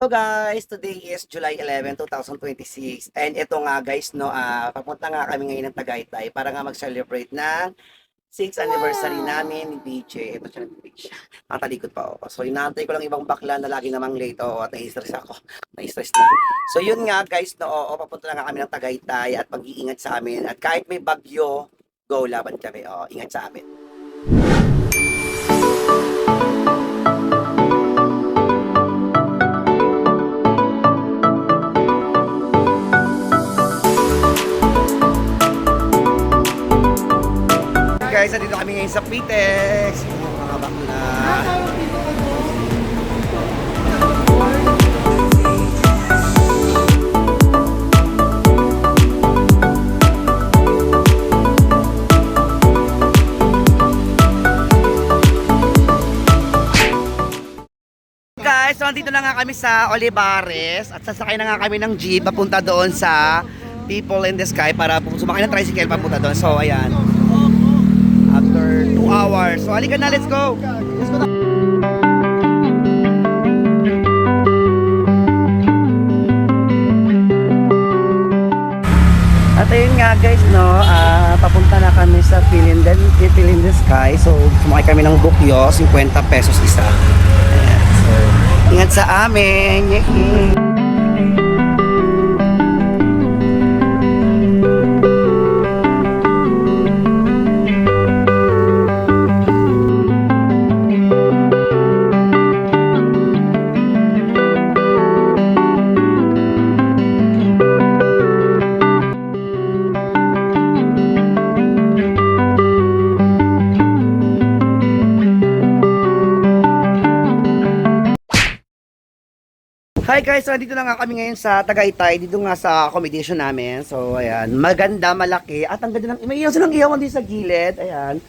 So guys, today is July 11, 2026 and ito nga guys no, papunta nga kami ngayon ng Tagaytay para nga mag-celebrate ng 6th anniversary namin ni DJ. Ito siya nag-DJ. Natalikod pa ako. So inaantay ko lang ibang bakla na lagi namang late at nai-stress ako. Nai-stress na. So yun nga guys no, papunta na nga kami ng Tagaytay at mag-iingat sa amin at kahit may bagyo, go laban kami. Ingat sa amin. Guys, dito kami ngayon sa Pitex. Mga bakla. Guys, so nandito na nga kami sa Olivares at sasakay na nga kami ng jeep papunta doon sa People in the Sky para sumakay ng tricycle papunta doon. So ayan. After 2 hours. So, halika na, let's go! Let's go na! At ayun nga guys, no, papunta na kami sa People in the Sky. So, sumakay kami ng bukyo, 50 pesos isa. Ayan. So, ingat sa amin! Yehey! Hi guys, so dito na nga kami ngayon sa Tagaytay, dito nga sa accommodation namin. So ayan, maganda, malaki at ang ganda ng may iyaw silang iyawan din sa gilid. Ayan.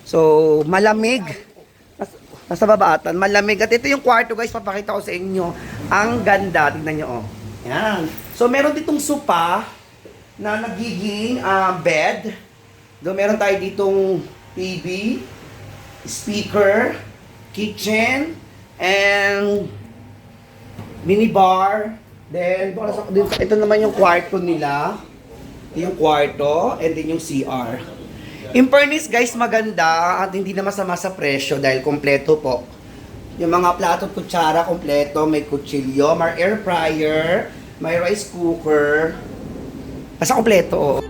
So malamig. Nasa babaatan, malamig. At ito yung kwarto guys, papakita ko sa inyo. Ang ganda, tingnan niyo oh. Ayan. So meron ditong sopa na nagiging bed. Do meron tayo ditong TV, speaker, kitchen, and minibar. Then, ito naman yung kwarto nila. Ito yung kwarto, and then yung CR. In fairness guys, maganda at hindi na masama sa presyo dahil kompleto po. Yung mga plato at kutsara, kompleto. May kutsilyo, may air fryer, may rice cooker. Basta kompleto oh.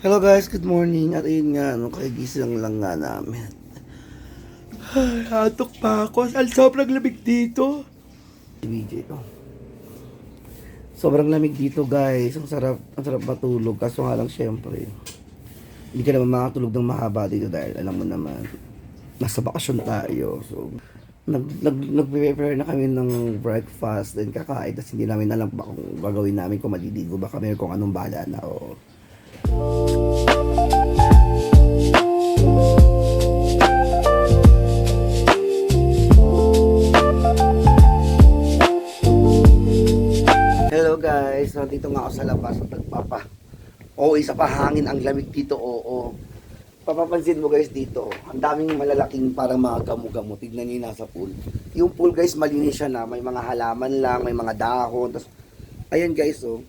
Hello guys, good morning. At ayun nga, kagising lang nga namin. Ay, hatok pa ako. Sobrang lamig dito. BJ ko. Sobrang lamig dito guys. Ang sarap matulog. Kaso nga lang syempre, hindi ka naman makatulog ng mahaba dito dahil alam mo naman, nasa bakasyon tayo. So, nag-prepare na kami ng breakfast, then kakain. Tapos hindi namin alam ba kung gagawin namin, kung maliligo ba kami, kung anong bala na o. guys, dito nga ako sa labas at nagpapa. Oo, isa pa hangin ang lamig dito, oo. Papapansin mo guys dito, ang daming malalaking parang mga gamo-gamo. Tignan niyo yung nasa pool. Yung pool guys, malinis siya na. May mga halaman lang, may mga dahon. Tas, ayan guys, oh.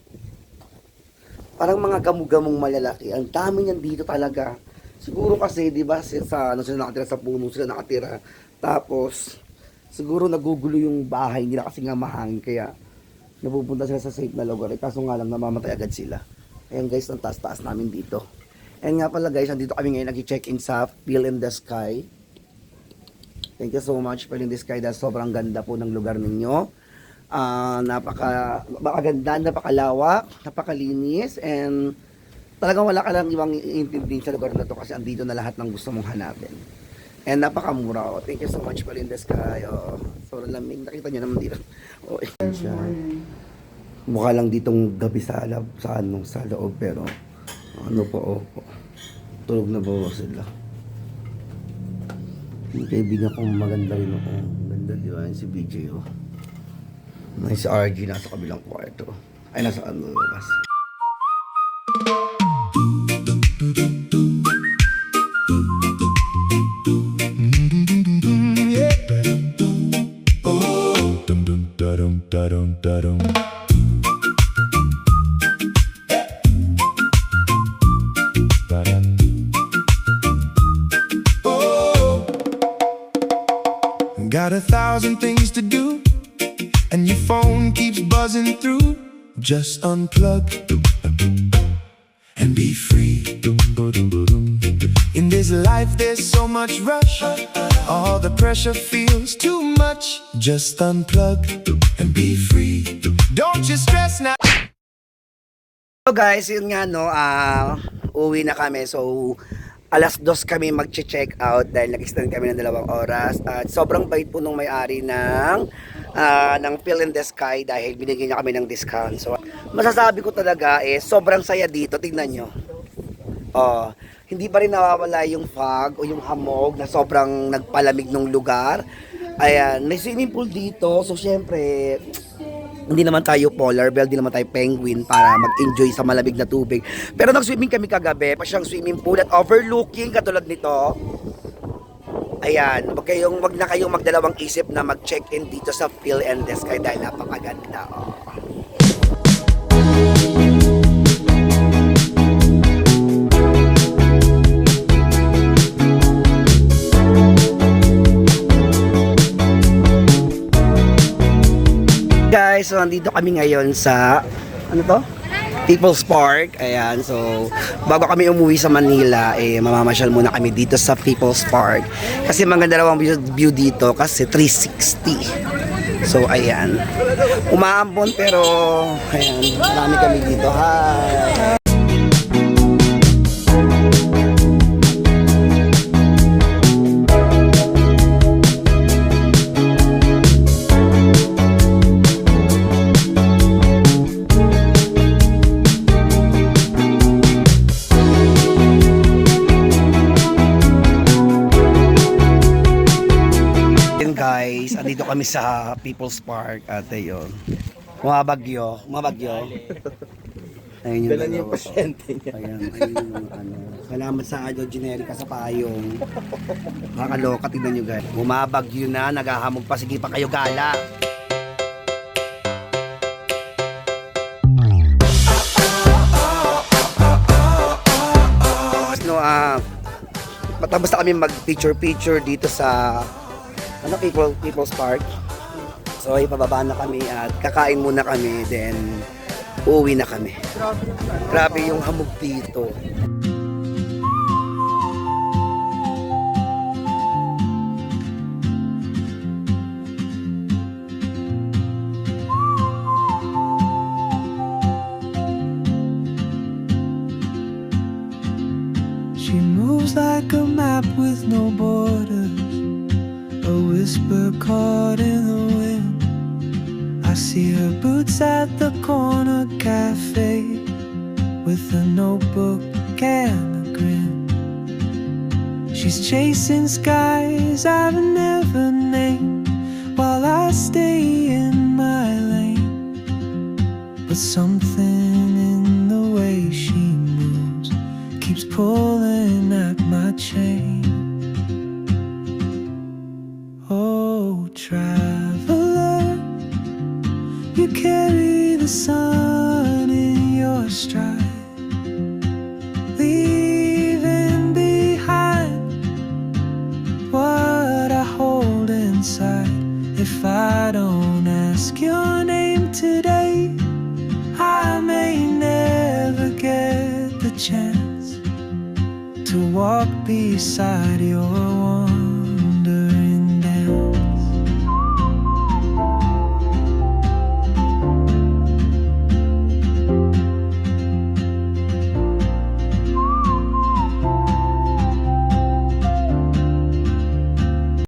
Parang mga gamo-gamong malalaki. Ang dami niyan dito talaga. Siguro kasi, di ba, sa, ano, sila nakatira sa puno, sila nakatira. Tapos, siguro nagugulo yung bahay nila kasi nga mahangin. Kaya, napupunta sila sa safe na lugar. Kaso nga lang, namamatay agad sila. Ayan guys, ang taas-taas namin dito. And nga pala guys, nandito kami ngayon nag-check-in sa Feel in the Sky. Thank you so much, Feel in the Sky. Dahil sobrang ganda po ng lugar ninyo. Napakaganda, napakalawak, napakalinis, and talagang wala ka lang ibang iintindihin sa lugar na to kasi andito na lahat ng gusto mong hanapin. And napakamura. Oh. Thank you so much, Feel in the Sky. Oh, sobrang lamig. Nakita nyo naman dito. Oh, siya. Mukha lang ditong gabi sa loob, pero ano po, tulog na ba sila? Yung kaibigan kong maganda rin ako. Maganda, di ba? Yung si BJ, oh. May si RG nasa kabilang kwarto. Ay, nasa ano, labas. Got 1,000 things to do, and your phone keeps buzzing through. Just unplug and be free. In this life there's so much rush, all the pressure feels too much. Just unplug and be free. Don't you stress now. So guys, yun nga no, uwi na kami. So, 2:00 kami mag-check out dahil nag-extend kami ng 2 oras. At sobrang bait po nung may-ari ng Feel in the Sky dahil binigyan niya kami ng discount. So, masasabi ko talaga sobrang saya dito. Tignan nyo. Oh, hindi pa rin nawawala yung fog o yung hamog na sobrang nagpalamig ng lugar. Ayan, may swimming pool dito. So, syempre, hindi naman tayo polar bear, hindi naman tayo penguin para mag-enjoy sa malamig na tubig. Pero nag-swimming kami kagabi, pa siyang swimming pool at overlooking katulad nito. Ayan, wag na kayong magdalawang isip na mag-check-in dito sa Feel in the Sky dahil napakaganda. Oh. Guys, so nandito kami ngayon sa ano to? People's Park. Ayan, so bago kami umuwi sa Manila, mamamasyal muna kami dito sa People's Park. Kasi maganda raw ang view dito kasi 360. So ayan. Umaambon pero ayan, marami kami dito. Hi. Guys, andito kami sa People's Park at ayun. Mabagyo. Ayun yung dala niya yung pasyente niya. Ayun yung ano. Salamat sa generica sa payong. Nakakaloka, tignan nyo guys. Bumabagyo na, naghahamog pa, sige pa kayo gala. No, matapos na kami mag-picture dito sa People's Park. So ipababa na kami at kakain muna kami, then uuwi na kami. Grabe yung hamog dito. She moves like a map with no borders, a whisper caught in the wind. I see her boots at the corner cafe with a notebook and a grin. She's chasing skies I've never named while I stay in my lane. but something in the way she moves keeps pulling at my chain. Oh, traveler, you carry the sun in your stride, leaving behind what I hold inside. If I don't ask your name today, I may never get the chance to walk beside your one.